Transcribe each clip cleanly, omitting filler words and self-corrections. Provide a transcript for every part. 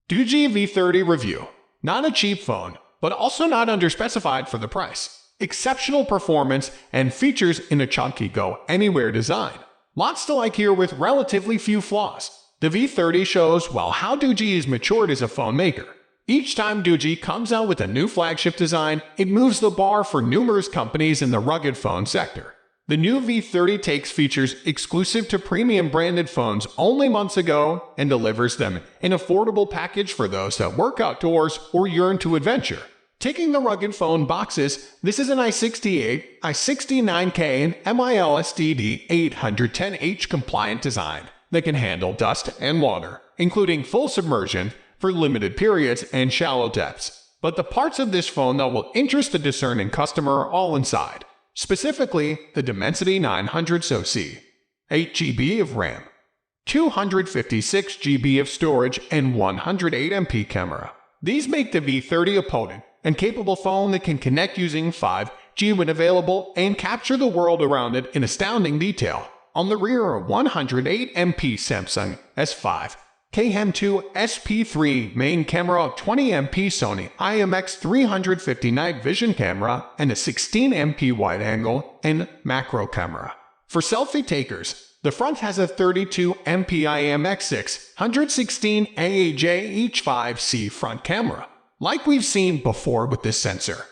Doogee V30 review. Not a cheap phone, but also not underspecified for the price. Exceptional performance and features in a chunky go-anywhere design. Lots to like here with relatively few flaws. The V30 shows well how Doogee is matured as a phone maker. Each time Doogee comes out with a new flagship design, it moves the bar for numerous companies in the rugged phone sector. The new V30 takes features exclusive to premium branded phones only months ago and delivers them in an affordable package for those that work outdoors or yearn to adventure. Taking the rugged phone boxes, this is an i68, i69K, and MILSDD 810H compliant design that can handle dust and water, including full submersion for limited periods and shallow depths. But the parts of this phone that will interest the discerning customer are all inside. Specifically, the Dimensity 900 SoC, 8 GB of RAM, 256 GB of storage, and 108 MP camera. These make the V30 a potent and capable phone that can connect using 5G when available and capture the world around it in astounding detail. On the rear are 108 MP Samsung S5, KM2 SP3 main camera, 20 MP Sony IMX350 night vision camera, and a 16 MP wide angle and macro camera. For selfie takers, the front has a 32 MP IMX6 116 AAJ H5C front camera, like we've seen before with this sensor.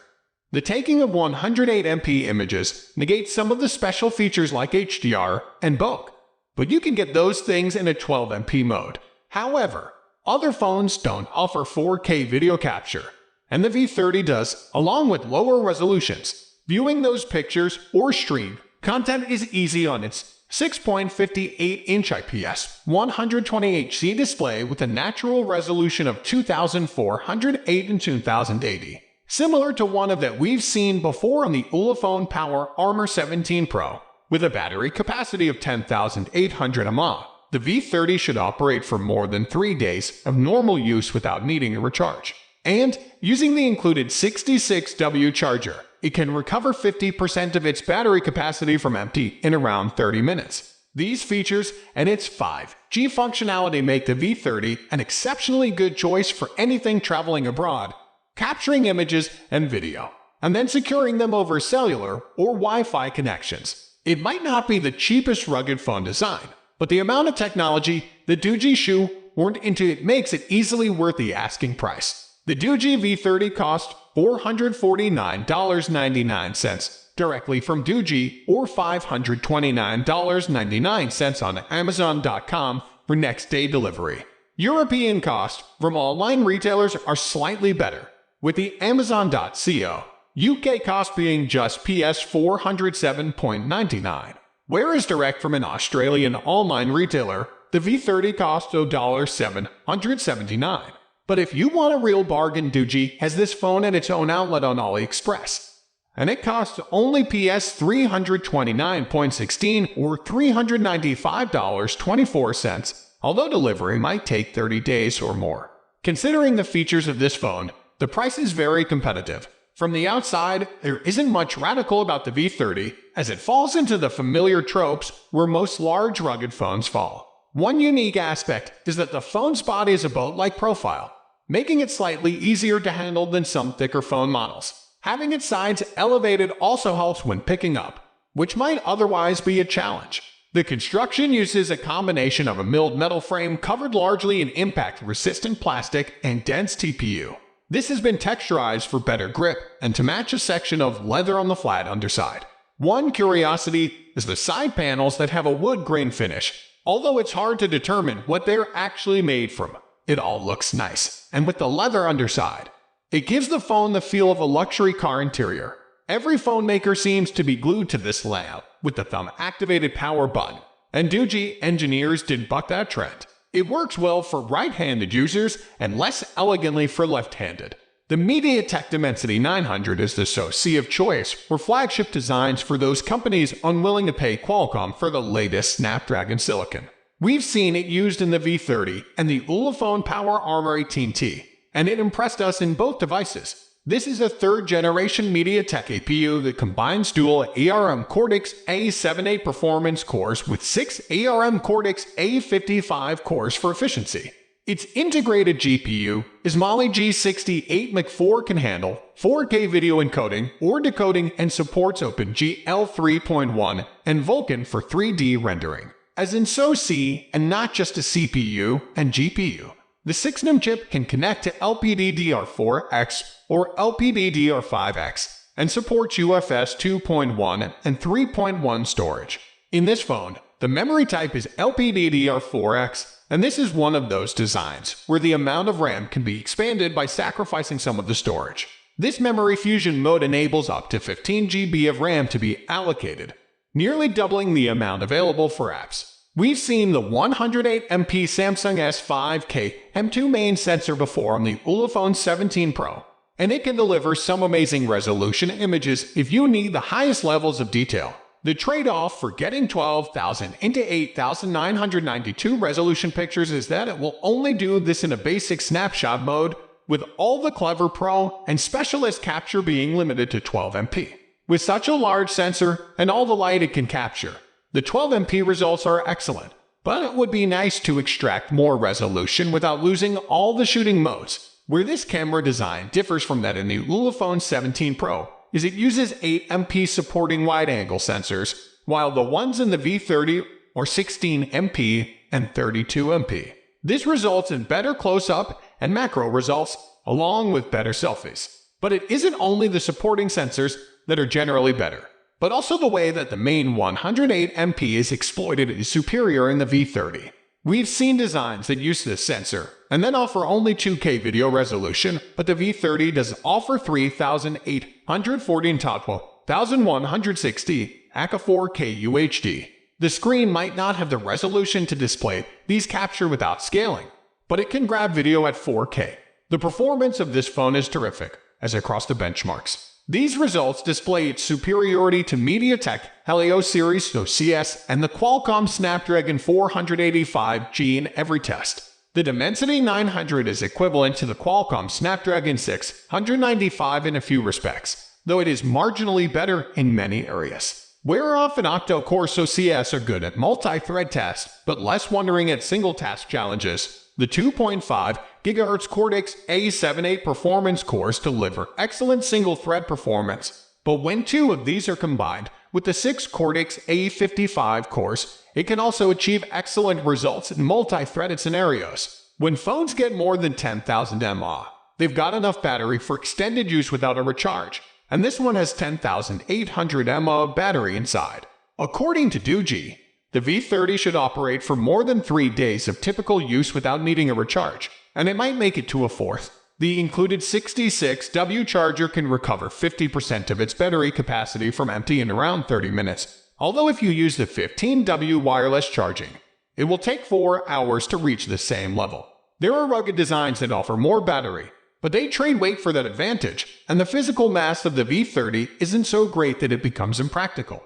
The taking of 108 MP images negates some of the special features like HDR and bokeh, but you can get those things in a 12 MP mode. However, other phones don't offer 4K video capture, and the V30 does, along with lower resolutions. Viewing those pictures or stream content is easy on its 6.58-inch IPS 120Hz display with a natural resolution of 2408 and 2080, similar to one of that we've seen before on the Ulefone Power Armor 17 Pro. With a battery capacity of 10,800 mAh, the V30 should operate for more than 3 days of normal use without needing a recharge. And, using the included 66W charger, it can recover 50% of its battery capacity from empty in around 30 minutes. These features and its 5G functionality make the V30 an exceptionally good choice for anything traveling abroad, capturing images and video, and then securing them over cellular or Wi-Fi connections. It might not be the cheapest rugged phone design, but the amount of technology the Doogee shoehorned into it makes it easily worth the asking price. The Doogee V30 cost $449.99 directly from Doogee or $529.99 on Amazon.com for next-day delivery. European costs from online retailers are slightly better, with the Amazon.co UK cost being just PS $407.99. Whereas direct from an Australian online retailer, the V30 costs $779. But if you want a real bargain, Doogee has this phone at its own outlet on AliExpress, and it costs only PS $329.16 or $395.24, although delivery might take 30 days or more. Considering the features of this phone, the price is very competitive. From the outside, there isn't much radical about the V30, as it falls into the familiar tropes where most large rugged phones fall. One unique aspect is that the phone's body is a boat-like profile, making it slightly easier to handle than some thicker phone models. Having its sides elevated also helps when picking up, which might otherwise be a challenge. The construction uses a combination of a milled metal frame covered largely in impact-resistant plastic and dense TPU. This has been texturized for better grip and to match a section of leather on the flat underside. One curiosity is the side panels that have a wood grain finish, although it's hard to determine what they're actually made from. It all looks nice, and with the leather underside, it gives the phone the feel of a luxury car interior. Every phone maker seems to be glued to this layout with the thumb-activated power button, and Doogee engineers didn't buck that trend. It works well for right-handed users and less elegantly for left-handed. The MediaTek Dimensity 900 is the SoC of choice for flagship designs for those companies unwilling to pay Qualcomm for the latest Snapdragon silicon. We've seen it used in the V30 and the Ulefone Power Armor 18T, and it impressed us in both devices. This is a third-generation MediaTek APU that combines dual ARM Cortex-A78 performance cores with 6 ARM Cortex-A55 cores for efficiency. Its integrated GPU is Mali G68 Mach4 can handle 4K video encoding or decoding and supports OpenGL 3.1 and Vulkan for 3D rendering. As in SoC and not just a CPU and GPU. The 6nm chip can connect to LPDDR4X or LPDDR5X and supports UFS 2.1 and 3.1 storage. In this phone, the memory type is LPDDR4X, and this is one of those designs where the amount of RAM can be expanded by sacrificing some of the storage. This memory fusion mode enables up to 15 GB of RAM to be allocated, nearly doubling the amount available for apps. We've seen the 108MP Samsung S5K M2 main sensor before on the Ulefone 17 Pro, and it can deliver some amazing resolution images if you need the highest levels of detail. The trade-off for getting 12,000 into 8,992 resolution pictures is that it will only do this in a basic snapshot mode, with all the Clever Pro and Specialist capture being limited to 12MP. With such a large sensor and all the light it can capture, the 12MP results are excellent, but it would be nice to extract more resolution without losing all the shooting modes. Where this camera design differs from that in the Ulefone 17 Pro is it uses 8MP supporting wide-angle sensors, while the ones in the V30 are 16MP and 32MP. This results in better close-up and macro results, along with better selfies. But it isn't only the supporting sensors that are generally better, but also the way that the main 108MP is exploited is superior in the V30. We've seen designs that use this sensor and then offer only 2K video resolution, but the V30 does offer 3840 and 1160 aka 4K UHD. The screen might not have the resolution to display these capture without scaling, but it can grab video at 4K. The performance of this phone is terrific, as across the benchmarks. These results display its superiority to MediaTek Helio series OCS and the Qualcomm Snapdragon 485G in every test. The Dimensity 900 is equivalent to the Qualcomm Snapdragon 695 in a few respects, though it is marginally better in many areas. Whereof an octo-core OCS are good at multi-thread tasks, but less wondering at single-task challenges. The 2.5 GHz Cortex-A78 performance cores deliver excellent single-thread performance, but when two of these are combined with the 6 Cortex-A55 cores, it can also achieve excellent results in multi-threaded scenarios. When phones get more than 10,000 mAh, they've got enough battery for extended use without a recharge, and this one has 10,800 mAh battery inside. According to Doogee, the V30 should operate for more than 3 days of typical use without needing a recharge, and it might make it to a fourth. The included 66W charger can recover 50% of its battery capacity from empty in around 30 minutes, although if you use the 15W wireless charging, it will take 4 hours to reach the same level. There are rugged designs that offer more battery, but they trade weight for that advantage, and the physical mass of the V30 isn't so great that it becomes impractical.